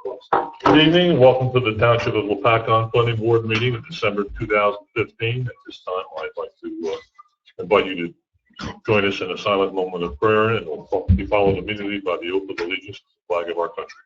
Good evening, and welcome to the Township of LopatPB Planning Board meeting of December 2015. At this time, I'd like to invite you to join us in a silent moment of prayer, and it will be followed immediately by the oath of allegiance to the flag of our country.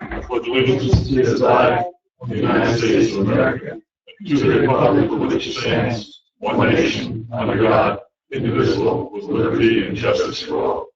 I pledge allegiance to the flag of the United States of America, and to the republic for which it stands, one nation, under God, indivisible, with liberty and justice for all.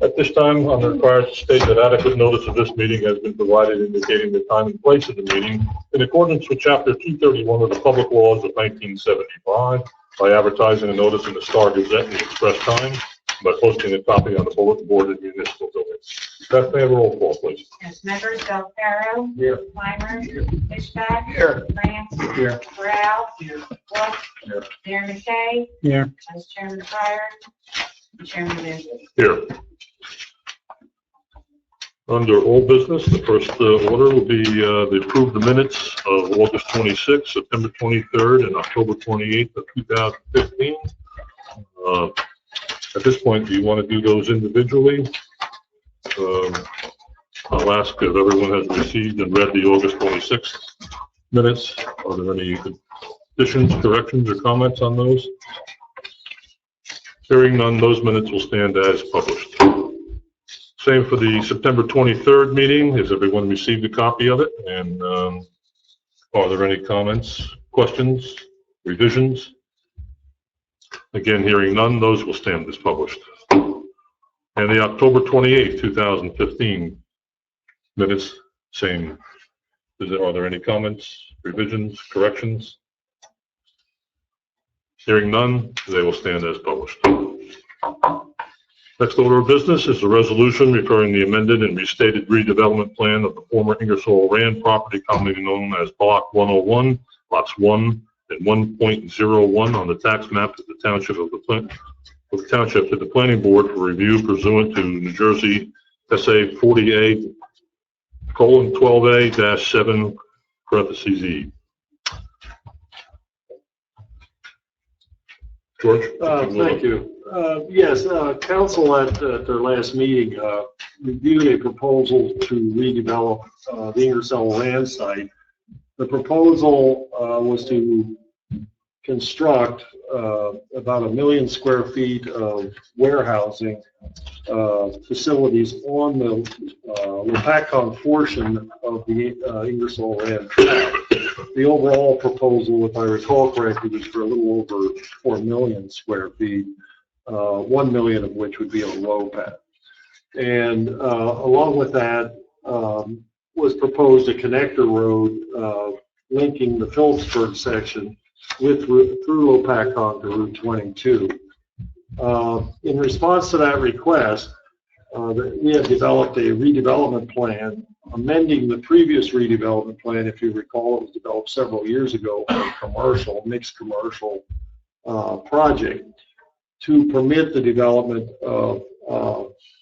At this time, I'm required to state that adequate notice of this meeting has been provided indicating the time and place of the meeting in accordance with Chapter 231 of the Public Laws of 1975 by advertising a notice in the Star Gazette in the express time, by posting a copy on the bulletin board in municipal buildings. Beth, may I have a roll call, please? Yes, members Del Ferro. Here. Weimer. Fishback. Here. Lance. Here. Brown. Here. Wolf. Here. Mayor McKay. Here. Vice Chairman Pryor. Chairman Lindsay. Here. Under old business, the first order will be the approve the minutes of August 26th, September 23rd, and October 28th of 2015. At this point, do you want to do those individually? I'll ask if everyone has received and read the August 26th minutes. Are there any additions, corrections, or comments on those? Hearing none, those minutes will stand as published. Same for the September 23rd meeting. Has everyone received a copy of it? And are there any comments, questions, revisions? Again, hearing none, those will stand as published. And the October 28th, 2015 minutes, same. Are there any comments, revisions, corrections? Hearing none, they will stand as published. Next order of business is a resolution referring the amended and restated redevelopment plan of the former Ingersoll Rand property commonly known as Block 101, lots 1 and 1.01 on the tax map of the Township of the Township to the Planning Board for review pursuant to New Jersey SA 40A:12A-7 (E). George? Thank you. Yes, Council at their last meeting reviewed a proposal to redevelop the Ingersoll Rand site. The proposal was to construct about 1 million square feet of warehousing facilities on the LopatPB portion of the Ingersoll Rand tract. The overall proposal, if I recall correctly, was for a little over 4 million square feet, 1 million of which would be on Lopat. And along with that was proposed a connector road linking the Phillipsburg section through LopatPB to Route 22. In response to that request, we have developed a redevelopment plan, amending the previous redevelopment plan. If you recall, it was developed several years ago for a mixed commercial project to permit the development of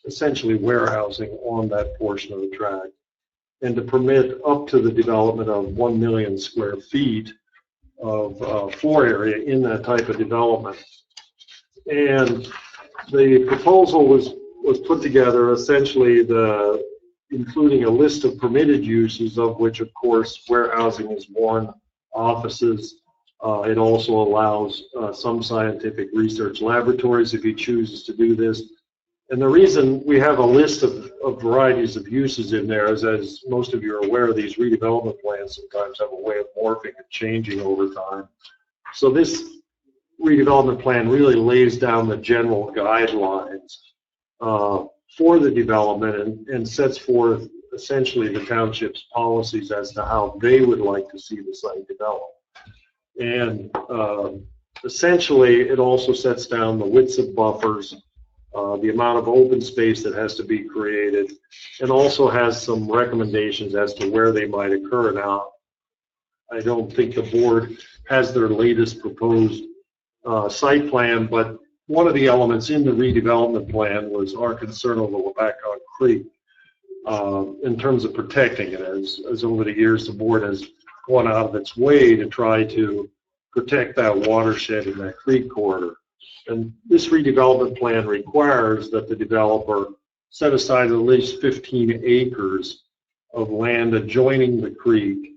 essentially warehousing on that portion of the tract, and to permit up to the development of 1 million square feet of floor area in that type of development. And the proposal was put together essentially including a list of permitted uses, of which of course warehousing is one, offices. It also allows some scientific research laboratories if he chooses to do this. And the reason we have a list of varieties of uses in there is, as most of you are aware, these redevelopment plans sometimes have a way of morphing and changing over time. So this redevelopment plan really lays down the general guidelines for the development and sets forth essentially the township's policies as to how they would like to see the site develop. And essentially it also sets down the widths of buffers, the amount of open space that has to be created, and also has some recommendations as to where they might occur. Now, I don't think the board has their latest proposed site plan, but one of the elements in the redevelopment plan was our concern over Lapacon Creek in terms of protecting it. As over the years, the board has gone out of its way to try to protect that watershed in that creek corridor. And this redevelopment plan requires that the developer set aside at least 15 acres of land adjoining the creek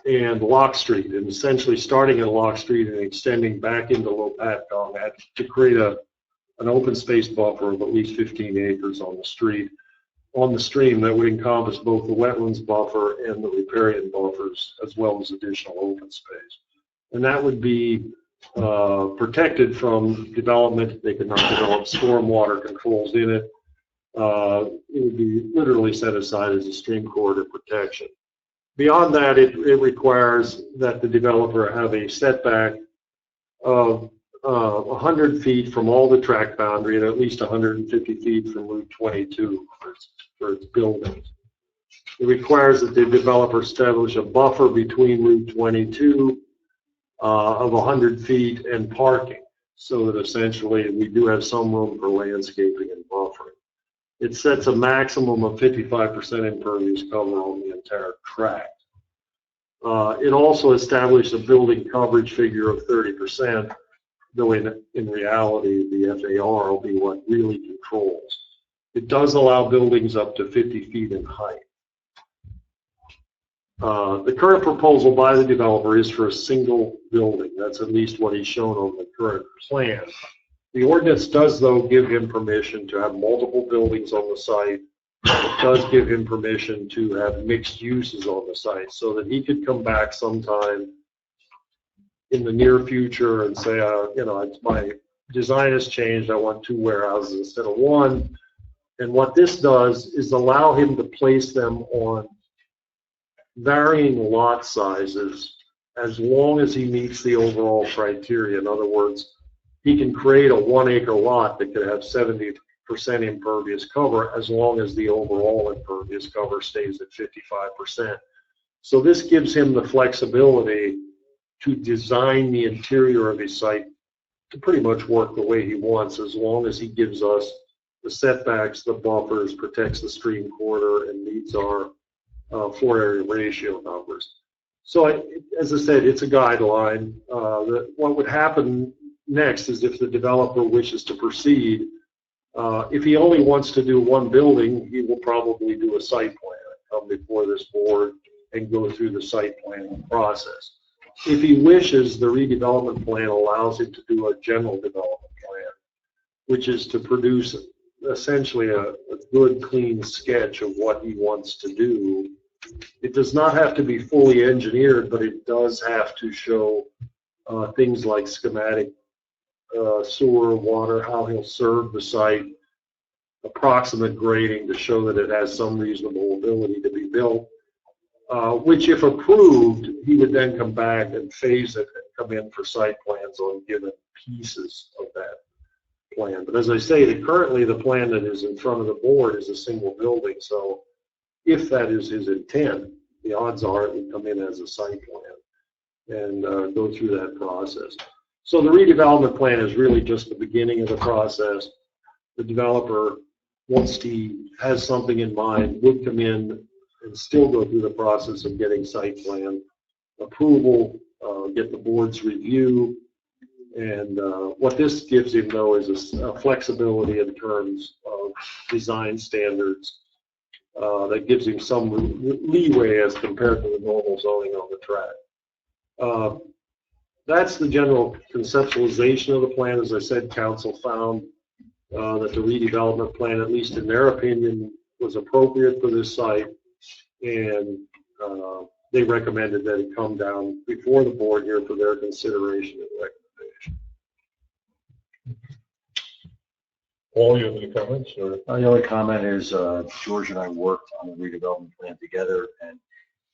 and Lock Street, and essentially starting at Lock Street and extending back into Lopatpong to create an open space buffer of at least 15 acres on the stream that would encompass both the wetlands buffer and the riparian buffers, as well as additional open space. And that would be protected from development. They could not develop stormwater controls in it. It would be literally set aside as a stream corridor protection. Beyond that, it requires that the developer have a setback of 100 feet from all the tract boundary and at least 150 feet from Route 22 for its buildings. It requires that the developer establish a buffer between Route 22 of 100 feet and parking, so that essentially we do have some room for landscaping and buffering. It sets a maximum of 55% impervious cover on the entire tract. It also established a building coverage figure of 30%, though in reality the FAR will be what really controls. It does allow buildings up to 50 feet in height. The current proposal by the developer is for a single building. That's at least what he's shown on the current plan. The ordinance does, though, give him permission to have multiple buildings on the site. It does give him permission to have mixed uses on the site, so that he could come back sometime in the near future and say, you know, my design has changed. I want 2 warehouses instead of 1. And what this does is allow him to place them on varying lot sizes as long as he meets the overall criteria. In other words, he can create a 1-acre lot that could have 70% impervious cover as long as the overall impervious cover stays at 55%. So this gives him the flexibility to design the interior of his site to pretty much work the way he wants, as long as he gives us the setbacks, the buffers, protects the stream corridor, and meets our floor area ratio numbers. So as I said, it's a guideline. What would happen next is if the developer wishes to proceed, if he only wants to do 1 building, he will probably do a site plan, come before this board and go through the site planning process. If he wishes, the redevelopment plan allows him to do a general development plan, which is to produce essentially a good, clean sketch of what he wants to do. It does not have to be fully engineered, but it does have to show things like schematic, sewer, water, how he'll serve the site, approximate grading to show that it has some reasonable ability to be built, which if approved, he would then come back and phase it and come in for site plans on given pieces of that plan. But as I say, currently the plan that is in front of the board is a single building, so if that is his intent, the odds are it would come in as a site plan and go through that process. So the redevelopment plan is really just the beginning of the process. The developer, once he has something in mind, would come in and still go through the process of getting site plan approval, get the board's review, and what this gives him, though, is a flexibility in terms of design standards that gives him some leeway as compared to the normal zoning on the tract. That's the general conceptualization of the plan. As I said, council found that the redevelopment plan, at least in their opinion, was appropriate for this site, and they recommended that it come down before the board here for their consideration and recommendation. Paul, you have any comments? Or? The only comment is George and I worked on the redevelopment plan together, and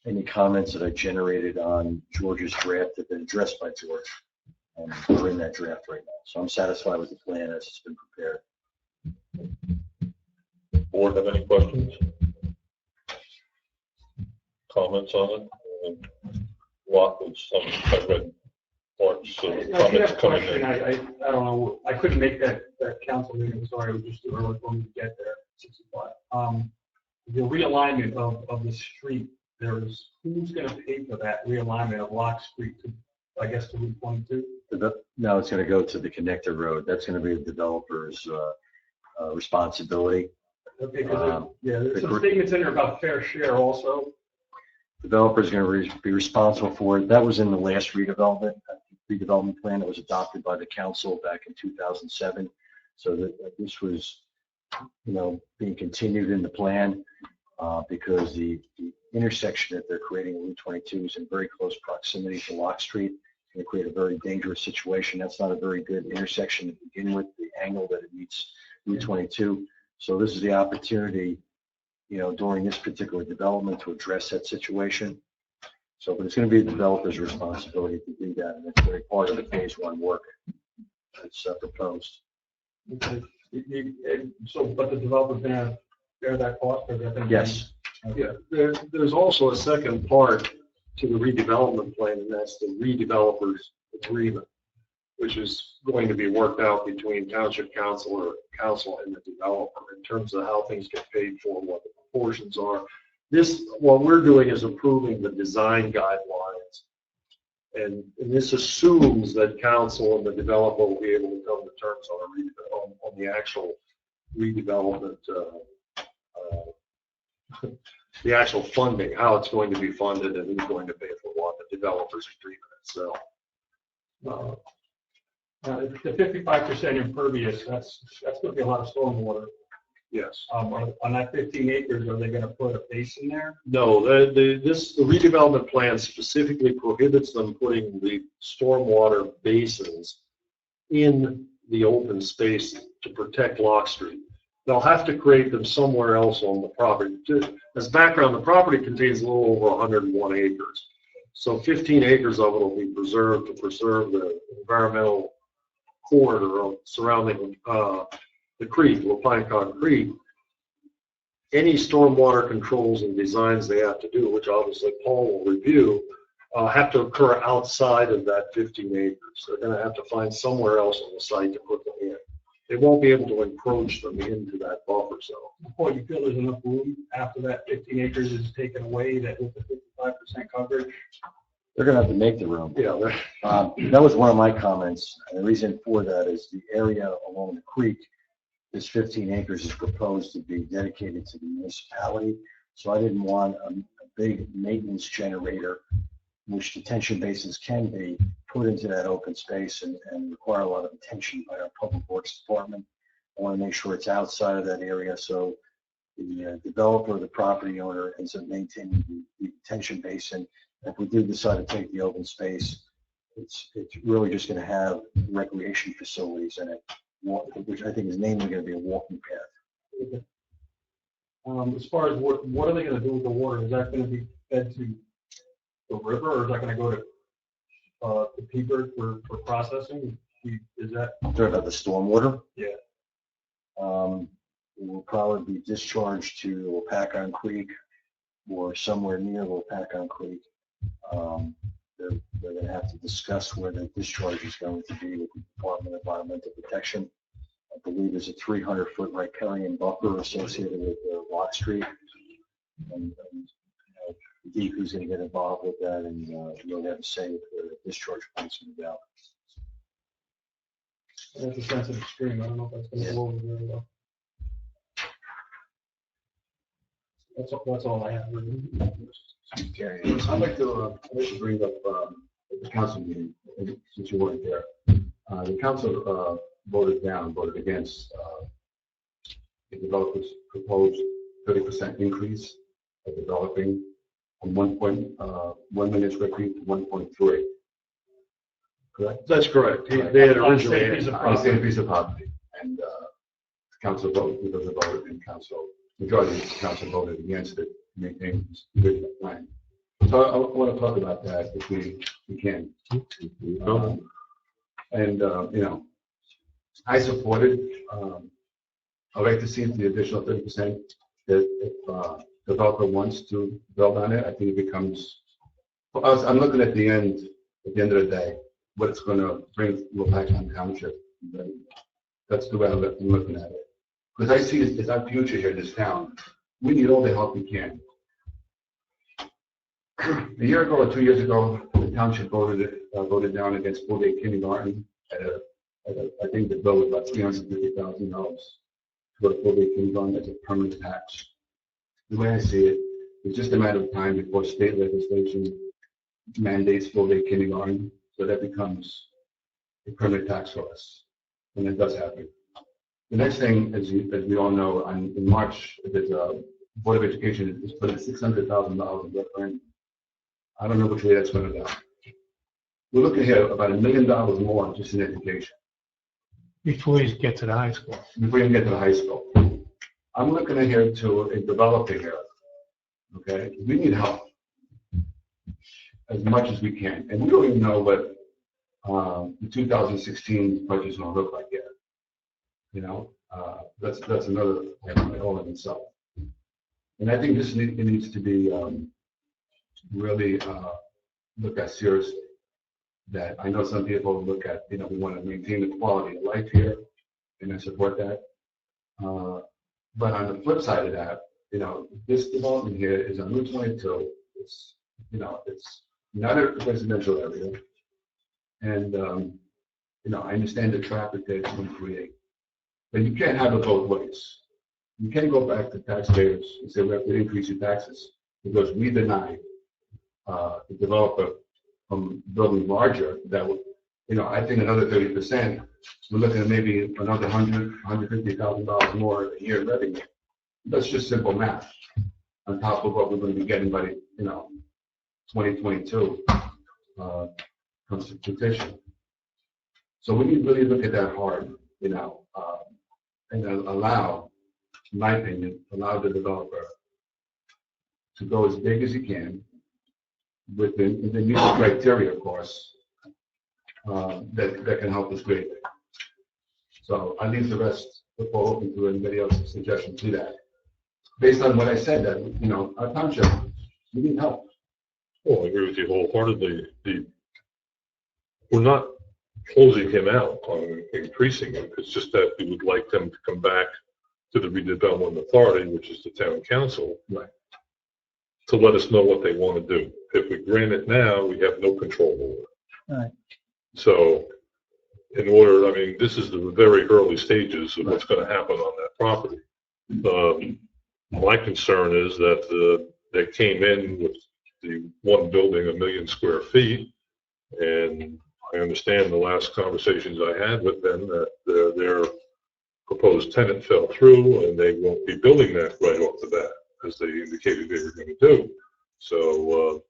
any comments that I generated on George's draft have been addressed by George, and we're in that draft right now. So I'm satisfied with the plan as it's been prepared. Board have any questions? Comments on it? Lot was some I read March, so I did comments have a coming question. in. I don't know, I couldn't make that council meeting, sorry, it was just too early for me to get there, 6 o'clock. The realignment of the street, who's gonna pay for that realignment of Lock Street to, I guess, to Route 22? No, it's going to go to the connector road. That's going to be the developer's responsibility. Okay, because, the there's some gr- statements in there about fair share also. Developer's going to be responsible for it. That was in the last redevelopment plan that was adopted by the council back in 2007. So this was, being continued in the plan because the intersection that they're creating in Route 22 is in very close proximity to Lock Street. It's going to create a very dangerous situation. That's not a very good intersection to begin with, the angle that it meets Route 22. So this is the opportunity, during this particular development to address that situation. So, but it's going to be the developer's responsibility to do that, and it's very part of the phase 1 work that's proposed. Okay. So, but the developer's gonna bear that cost, or is that gonna be? Yes. Yeah, there's also a second part to the redevelopment plan, and that's the redevelopers agreement, which is going to be worked out between township council and the developer in terms of how things get paid for, what the proportions are. What we're doing is approving the design guidelines, and this assumes that council and the developer will be able to come to terms on the actual redevelopment, the actual funding, how it's going to be funded, and who's going to pay for what, the developer's agreement itself. The 55% impervious, that's gonna be a lot of stormwater. Yes. On that 15 acres, are they gonna put a basin there? No, the redevelopment plan specifically prohibits them putting the stormwater basins in the open space to protect Lock Street. They'll have to create them somewhere else on the property. As background, the property contains a little over 101 acres. So 15 acres of it will be preserved to preserve the environmental corridor surrounding the creek, Pinecon Creek. Any stormwater controls and designs they have to do, which obviously Paul will review, have to occur outside of that 15 acres. They're going to have to find somewhere else on the site to put them in. They won't be able to encroach them into that buffer zone. Paul, you feel there's enough room after that 15 acres is taken away, that with the 55% coverage? They're going to have to make the room. Yeah, That was one of my comments, and the reason for that is the area along the creek, this 15 acres is proposed to be dedicated to the municipality, so I didn't want a big maintenance generator, which detention basins can be, put into that open space and require a lot of attention by our public works department. I want to make sure it's outside of that area, so the developer, the property owner, ends up maintaining the detention basin. If we do decide to take the open space, it's really just going to have recreation facilities in it, which I think is mainly going to be a walking path. As far as what are they going to do with the water? Is that going to be fed to the river, or is that going to go to Peabody for processing? Is that? Talking about the stormwater? Yeah. It will probably be discharged to LopatpB Creek or somewhere near LopatpB Creek. They're going to have to discuss where the discharge is going to be with the Department of Environmental Protection. I believe there's a 300-foot riparian buffer associated with Lock Street. And DEP is going to get involved with that, and really have a say where the discharge points going to go. That's a sensitive stream. I don't know if that's going to go over very well. That's all I have. Okay, I'd like to bring up the council meeting, since you weren't there. The council voted against the developer's proposed 30% increase of developing from 1.1 million square feet to 1.3. Correct? That's correct. They had originally. On the same piece of property, and the council voted, because of vote, and majority of the council voted against it, to maintain the original plan. So I want to talk about that if we can. I supported. I'd like to see the additional 30%. That if developer wants to build on it, I think it becomes. I'm looking at the end of the day. what it's going to bring to Lopac Township. That's the way I'm looking at it. Because I see it as our future here in this town. We need all the help we can. A year ago or 2 years ago, the township voted down against full-day kindergarten I think the bill was about $350,000 to go to full-day kindergarten as a permanent tax. The way I see it, it's just a matter of time before state legislation mandates full-day kindergarten, so that becomes a permanent tax for us, and it does happen. The next thing, as we all know, in March, there's a Board of Education is putting $600,000 in referendum. I don't know which way that's going to go. We're looking here about $1 million more just in education. Before you get to the high school. Before you get to the high school. I'm looking at here to a developer here. Okay, we need help as much as we can, and we don't even know what the 2016 budget is going to look like yet. You know, that's another all in itself. And I think this needs to be really looked at seriously. That I know some people look at, you know, we want to maintain the quality of life here, and I support that. But on the flip side of that, you know, this development here is on Route 22. It's, you know, it's not a residential area, and you know, I understand the traffic that it's going to create, but you can't have it both ways. You can't go back to taxpayers and say we have to increase your taxes because we deny the developer from building larger. That would, you know, I think another 30%. We're looking at maybe another $150,000 more a year in revenue. That's just simple math on top of what we're going to be getting by, you know, 2022 comes to petition. So we need to really look at that hard, you know, and allow, in my opinion, allow the developer to go as big as he can with the new criteria, of course, that can help us greatly. So I leave the rest open to anybody else's suggestion to that. Based on what I said, that, you know, our township, we need help. Well, I agree with you wholeheartedly. We're not closing him out on increasing it. It's just that we would like them to come back to the redevelopment authority, which is the town council, Right. to let us know what they want to do. If we grant it now, we have no control over it. Right. So in order, I mean, this is the very early stages of what's going to happen on that property. My concern is that they came in with the one building 1 million square feet, and I understand the last conversations I had with them that their proposed tenant fell through and they won't be building that right off the bat, as they indicated they were going to do. So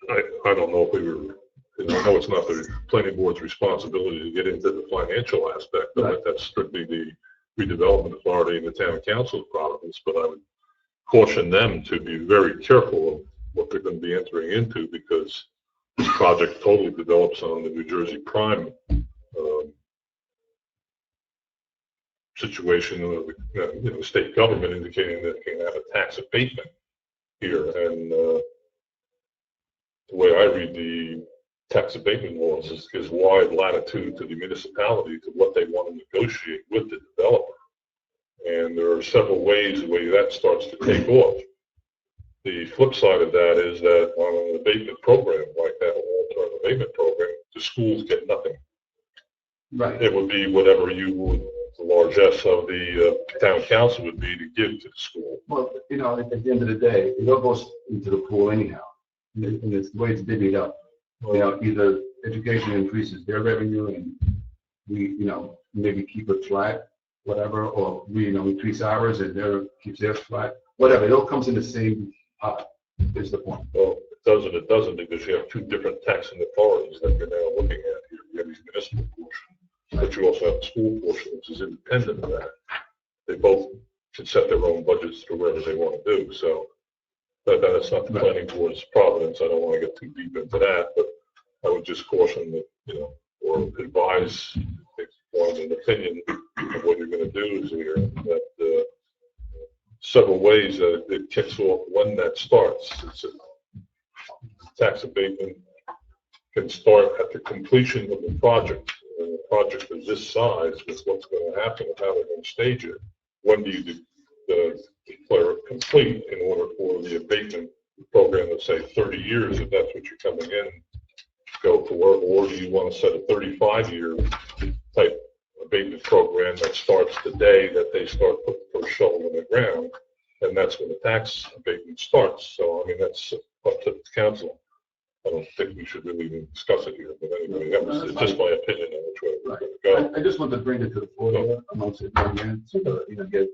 I don't know if we were, you know, I know it's not the planning board's responsibility to get into the financial aspect of it. That's strictly the redevelopment authority and the town council's province, but I would caution them to be very careful of what they're going to be entering into, because this project totally develops on the New Jersey Prime situation of the state government indicating that it can have a tax abatement here. And the way I read the tax abatement laws is wide latitude to the municipality to what they want to negotiate with the developer. And there are several ways the way that starts to take off. The flip side of that is that on an abatement program like that, long-term abatement program, the schools get nothing. Right. It would be whatever you would, the largesse of the town council would be to give to the school. Well, you know, at the end of the day, it all goes into the pool anyhow, and it's the way it's divvied up. You know, either education increases their revenue and we, you know, maybe keep it flat, whatever, or we, you know, increase ours and their keeps theirs flat, whatever. It all comes in the same pot, is the point. Well, it doesn't, because you have two different taxing authorities that you're now looking at here. You have the municipal portion, but you also have the school portion, which is independent of that. They both should set their own budgets for whatever they want to do. So that's not the planning board's providence. I don't want to get too deep into that, but I would just caution that, you know, or advise, if you want an opinion of what you're going to do is here, that several ways that it kicks off when that starts. It's a tax abatement can start at the completion of the project. And a project of this size, with what's going to happen and how they're going to stage it, when do you declare it complete in order for the abatement program to say 30 years, if that's what you're coming in, go for, or do you want to set a 35-year type abatement program that starts the day that they start putting the first shovel in the ground, and that's when the tax abatement starts. So, I mean, that's up to the council. I don't think we should really even discuss it here, but anyway, it's just my opinion on which way we're going to go. I just want to bring it to the floor amongst the audience, so that, get,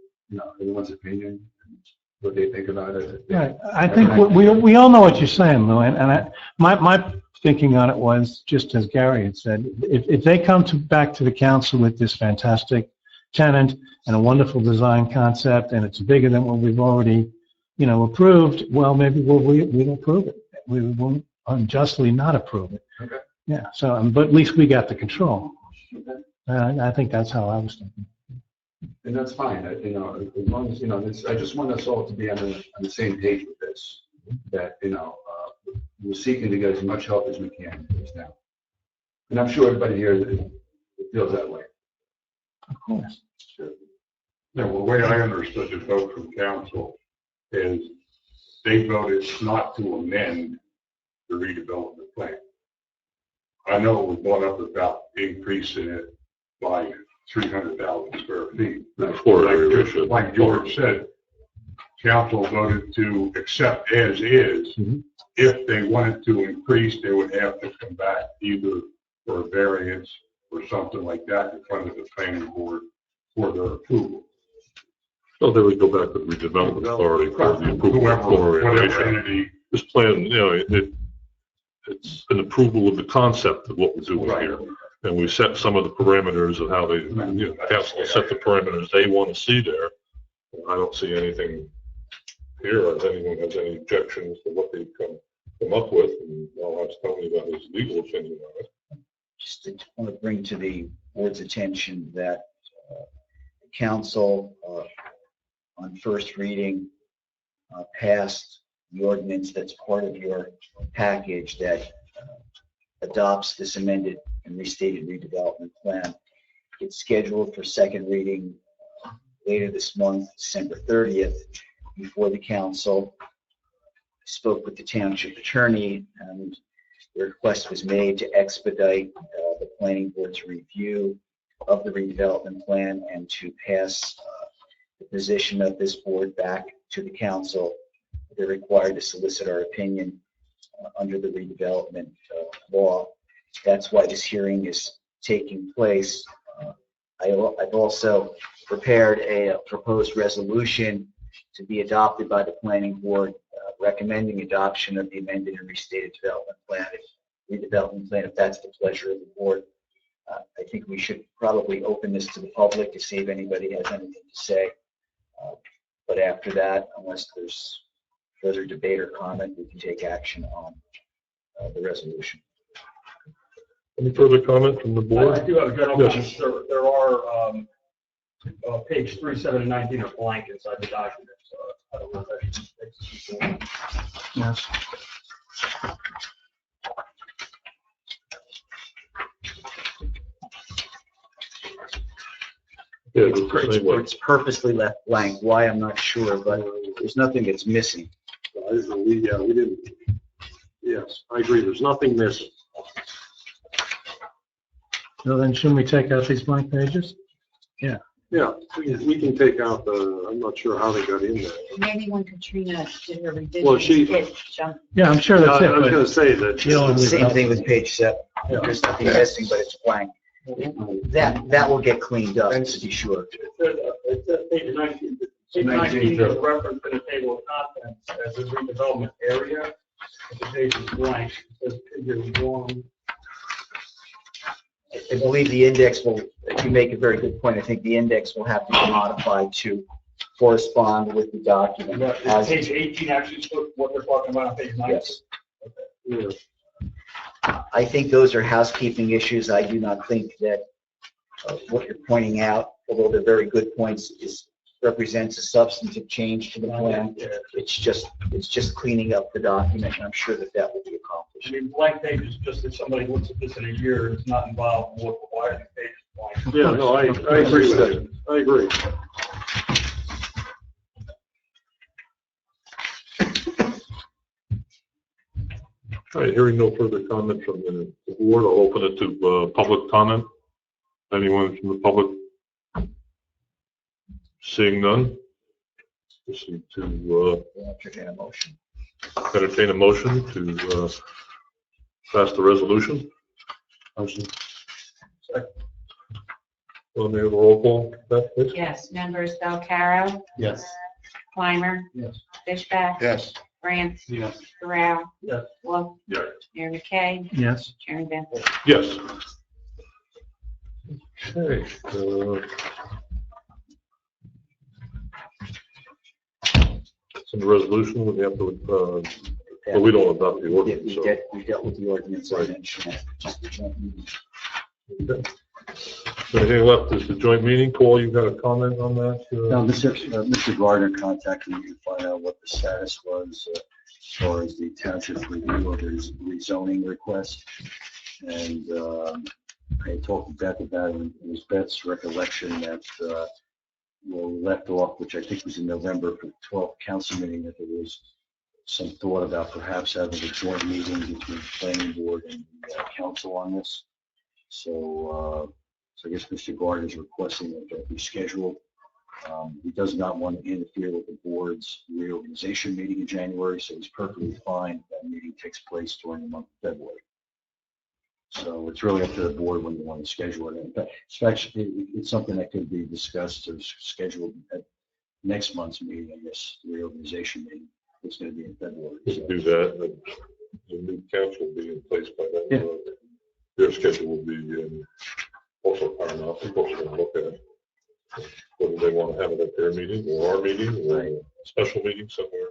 everyone's opinion and what they think about it. Right. I think we all know what you're saying, Lou, and my thinking on it was, just as Gary had said, if they come back to the council with this fantastic tenant and a wonderful design concept, and it's bigger than what we've already, approved, well, maybe we'll approve it. We won't unjustly not approve it. Okay. Yeah. So, but at least we got the control. Okay. I think that's how I was thinking. And that's fine, as long as, I just want us all to be on the same page with this, that, we're seeking to get as much help as we can with this now. And I'm sure everybody here feels that way. Of course. Sure. Yeah, well, the way I understood the vote from council is they voted not to amend the redevelopment plan. I know it was brought up about increasing it by 300,000 square feet. Like George said, council voted to accept as is. Mm-hmm. If they wanted to increase, they would have to come back either for a variance or something like that in front of the planning board for their approval. So they would go back to the redevelopment authority for the approval of Whatever entity. This plan, it's an approval of the concept of what we're doing here. And we set some of the parameters of how they, council set the parameters they want to see there. I don't see anything here, if anyone has any objections to what they've come up with, and I'll ask Tony about his legal opinion on it. Just want to bring to the board's attention that council on first reading passed the ordinance that's part of your package that adopts this amended and restated redevelopment plan. It's scheduled for second reading later this month, December 30th, before the council. I spoke with the township attorney, and the request was made to expedite the planning board's review of the redevelopment plan and to pass the position of this board back to the council. They're required to solicit our opinion under the redevelopment law. That's why this hearing is taking place. I've also prepared a proposed resolution to be adopted by the planning board recommending adoption of the amended and restated redevelopment plan, if that's the pleasure of the board. I think we should probably open this to the public to see if anybody has anything to say. But after that, unless there's further debate or comment, we can take action on the resolution. Any further comment from the board? I do have a general Yes. comment. There are page 37 and 19 are blank inside the document, so I don't know if that should fix it. Yes. Yeah, it's the same way. It's purposely left blank. Why, I'm not sure, but there's nothing that's missing. We didn't, yes, I agree, there's nothing missing. So then shouldn't we take out these blank pages? Yeah, we can take out the, I'm not sure how they got in there. Maybe when Katrina did her Well, she- revision, it jumped. Yeah, I'm sure that's it. I was but- gonna say that. You know, Same thing with page 7. There's nothing missing, but it's blank. That will get cleaned up, to be sure. It says page 19. Page 19 is referenced in the table of contents as a redevelopment area. If the page is blank, it says figure 1. I believe the index will, if you make a very good point, I think the index will have to be modified to correspond with the document. Is page 18 actually what they're talking about on page 19? Yes. Yeah. I think those are housekeeping issues. I do not think that what you're pointing out, although they're very good points, represents a substantive change to the plan. It's just cleaning up the document, and I'm sure that will be accomplished. I mean, blank page is just if somebody looks at this in a year, it's not involved, why are these pages blank? Yeah, no, I agree with that. I agree. All right, hearing no further comment from the board, I'll open it to public comment. Anyone from the public? Seeing none? Proceed to Entertain a motion. entertain a motion to pass the resolution. Motion. Well, may I have a roll call, Beth, please? Yes, members Belcaro, Yes. Clymer, Yes. Fishback, Yes. France, Yes. Corral, Yes. Wolf, Yes. Mayor McKay, Yes. Chairman Bender. Yes. Okay. It's in the resolution, we have to, well, we don't adopt the ordinance, so. We dealt with the ordinance, I mentioned, just the joint meeting. Okay. So anything left is the joint meeting. Paul, you got a comment on that? Now, Mr. Gardner contacted me to find out what the status was as far as the township review of his rezoning request. And I talked to Beth about it, and it was Beth's recollection that we left off, which I think was in November for the 12th council meeting, that there was some thought about perhaps having a joint meeting between the planning board and the council on this. So I guess Mr. Gardner is requesting that that be scheduled. He does not want to interfere with the board's reorganization meeting in January, so he's perfectly fine if that meeting takes place during the month of February. So it's really up to the board when you want to schedule it. In fact, it's something that could be discussed or scheduled at next month's meeting, I guess, reorganization meeting. It's going to be in February. We can do that, and the new council will be in place by then. Yeah. Their schedule will be also paramount. People are going to look at it. Whether they want to have it at their meeting or our meeting or a special meeting somewhere,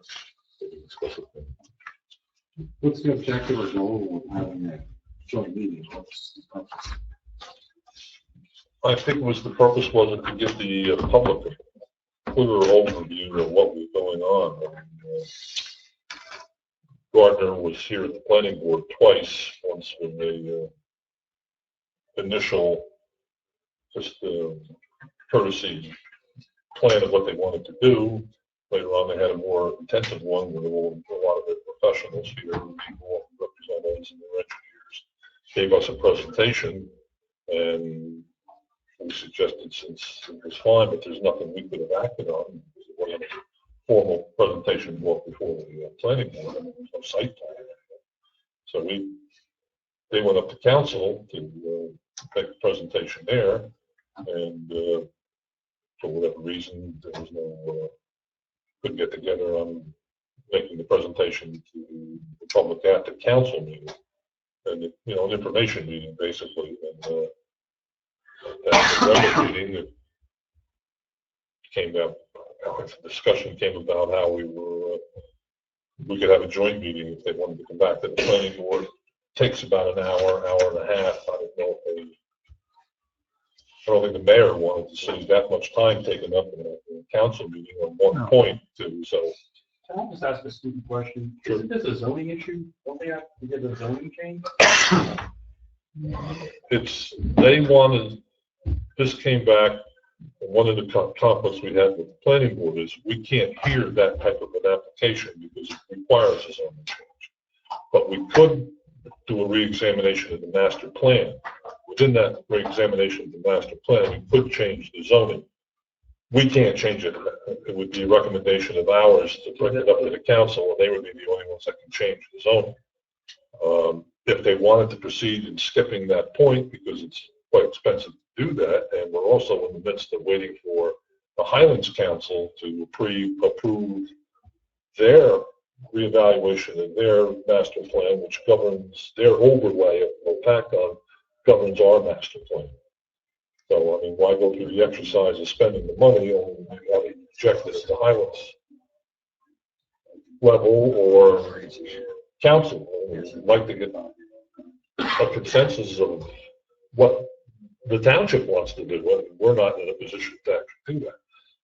they can discuss it then. What's the objective or goal of having a joint meeting? What's the purpose? I think the purpose was to give the public a clearer overview of what was going on. Gardner was here at the planning board twice, once with a initial just courtesy plan of what they wanted to do. Later on, they had a more intensive one with a lot of the professionals here, people representatives and their engineers, gave us a presentation, and we suggested, since it was fine, but there's nothing we could have acted on, because it wasn't a formal presentation brought before the planning board, and there was no site plan. So they went up to council to make a presentation there, and for whatever reason, there was no, couldn't get together on making the presentation to the public at the council meeting, and an information meeting basically. And at the regular meeting, it came down, the discussion came about how we could have a joint meeting if they wanted to come back to the planning board. It takes about an hour, hour and a half. I don't think the mayor wanted to see that much time taken up in a council meeting on one point too. So, Can I just ask a stupid question? Sure. Isn't this a zoning issue? Don't they have to get a zoning change? this came back, and one of the conflicts we had with the planning board is we can't hear that type of an application because it requires a zoning change. But we could do a re-examination of the master plan. Within that re-examination of the master plan, we could change the zoning. We can't change it. It would be a recommendation of ours to bring it up to the council, and they would be the only ones that can change the zoning. If they wanted to proceed in skipping that point, because it's quite expensive to do that, and we're also in the midst of waiting for the Highlands Council to approve their reevaluation of their master plan, which governs their overlay of LopatPB governs our master plan. So, I mean, why go through the exercise of spending the money on having rejected at the Highlands level or council? We'd like to get a consensus of what the township wants to do. We're not in a position to actually do that.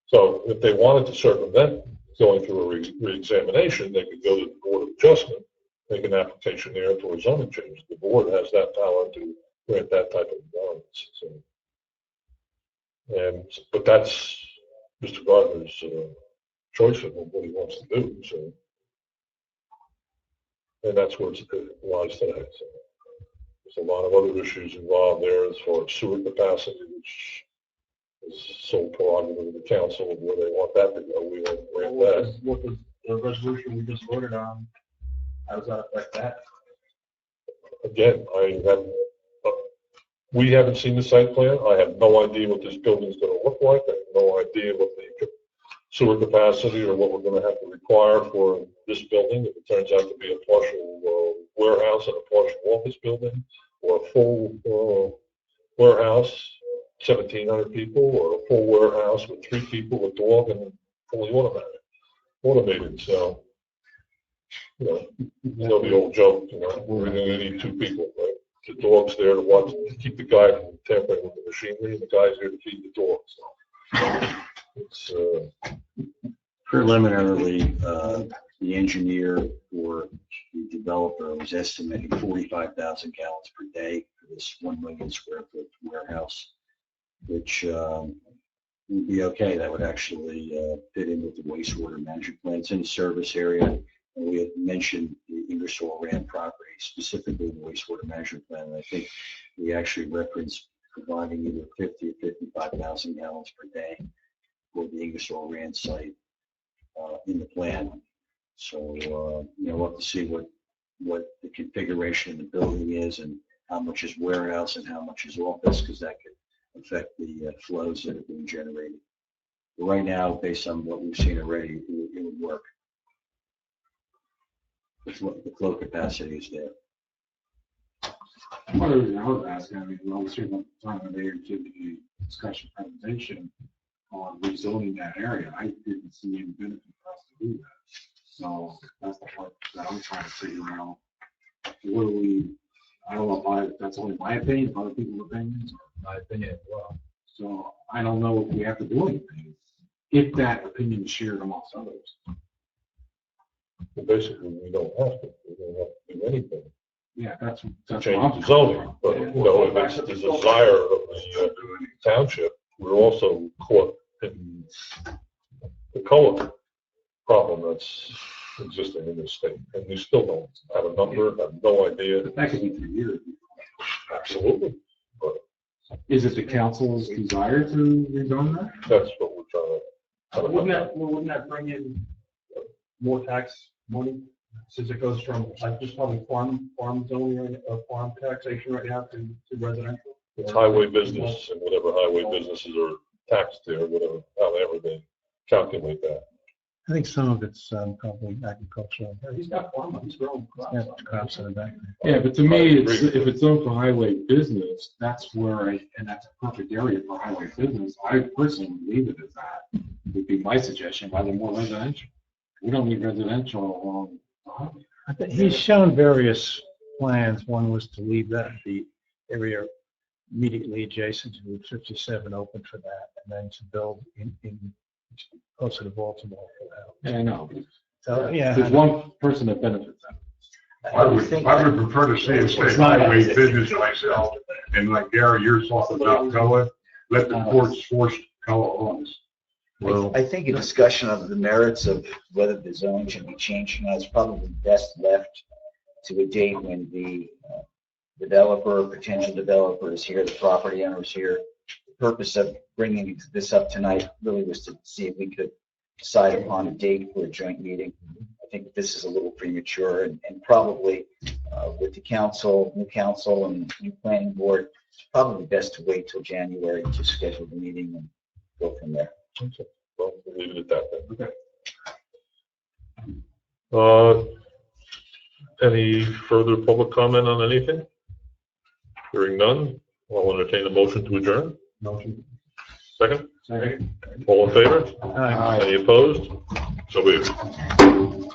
So if they wanted to circumvent going through a re-examination, they could go to the Board of Adjustment make an application there for a zoning change. The board has that power to grant that type of variance. But that's Mr. Gardner's choice of what he wants to do. So, and that's where it lies today. So, there's a lot of other issues involved there as far as sewer capacity, which is sole prerogative of the council of where they want that to go. We won't grant that. What was the resolution we just voted on? How does that affect that? Again, we haven't seen the site plan. I have no idea what this building is going to look like. I have no idea what the sewer capacity or what we're going to have to require for this building. If it turns out to be a partial warehouse and a partial office building, or a full warehouse, 1,700 people, or a full warehouse with 3 people, a dog, and fully automated. So, you know the old joke, we're going to need 2 people, right? The dog's there to watch, to keep the guy from tampering with the machinery, and the guy's here to feed the dog. So it's Preliminarily, the engineer for the developer was estimating 45,000 gallons per day for this 1 million square foot warehouse, which would be okay. That would actually fit in with the wastewater management plan. It's in the service area. And we had mentioned the Ingersoll Rand property, specifically the wastewater management plan. And I think we actually referenced providing either 50 or 55,000 gallons per day for the Ingersoll Rand site in the plan. So, we'll have to see what the configuration of the building is and how much is warehouse and how much is office, because that could affect the flows that are being generated. But right now, based on what we've seen already, it would work. The flow capacity is there. One of the reasons I was asking, I mean, we always hear about the time of day to give the discussion presentation on rezoning that area. I didn't see any benefit for us to do that. So that's the part that I'm trying to figure out. What do we, I don't know if that's only my opinion, if other people's opinions, or my opinion as well. So I don't know if we have to do anything, if that opinion is shared amongst others. well, basically, we don't have to. We don't have to do anything Yeah, that's to what change I'm. the zoning. But, if it's the desire of the township, we're also caught in the color problem that's existing in this state. And we still don't have a number, have no idea. That could be for years. Absolutely. But Is it the council's desire to rezone that? that's what we're trying to. Wouldn't that bring in more tax money, since it goes from, like, just probably farm zoning or farm taxation right now to residential? It's highway business and whatever highway businesses are taxed there, whatever, however they calculate that. I think some of it's probably agricultural. Yeah, he's got farm, he's growing crops. Yeah, crops in the back. Yeah, but to me, it's, if it's zoned for highway business, that's where, and that's a perfect area for highway business. I personally leave it as that, would be my suggestion, rather than more residential. We don't need residential along the highway. I think he's shown various plans. One was to leave that, the area immediately adjacent to Route 57 open for that, and then to build in closer to Baltimore for that. Yeah, I know. So, yeah. There's one person that benefits out of it. I would prefer to see it stay highway business myself. And like Gary, you're talking about color, let the courts force color on us. Well, I think a discussion of the merits of whether the zone should be changed or not is probably best left to a date when the developer, potential developer is here, the property owner is here. The purpose of bringing this up tonight really was to see if we could decide upon a date for a joint meeting. I think this is a little premature, and probably with the council, new council and new planning board, it's probably best to wait till January to schedule the meeting and go from there. okay. Well, we'll leave it at that then. Okay. Any further public comment on anything? Hearing none, I'll entertain a motion to adjourn. Motion. Second? Second. All in favor? Aye. Any opposed? So be it.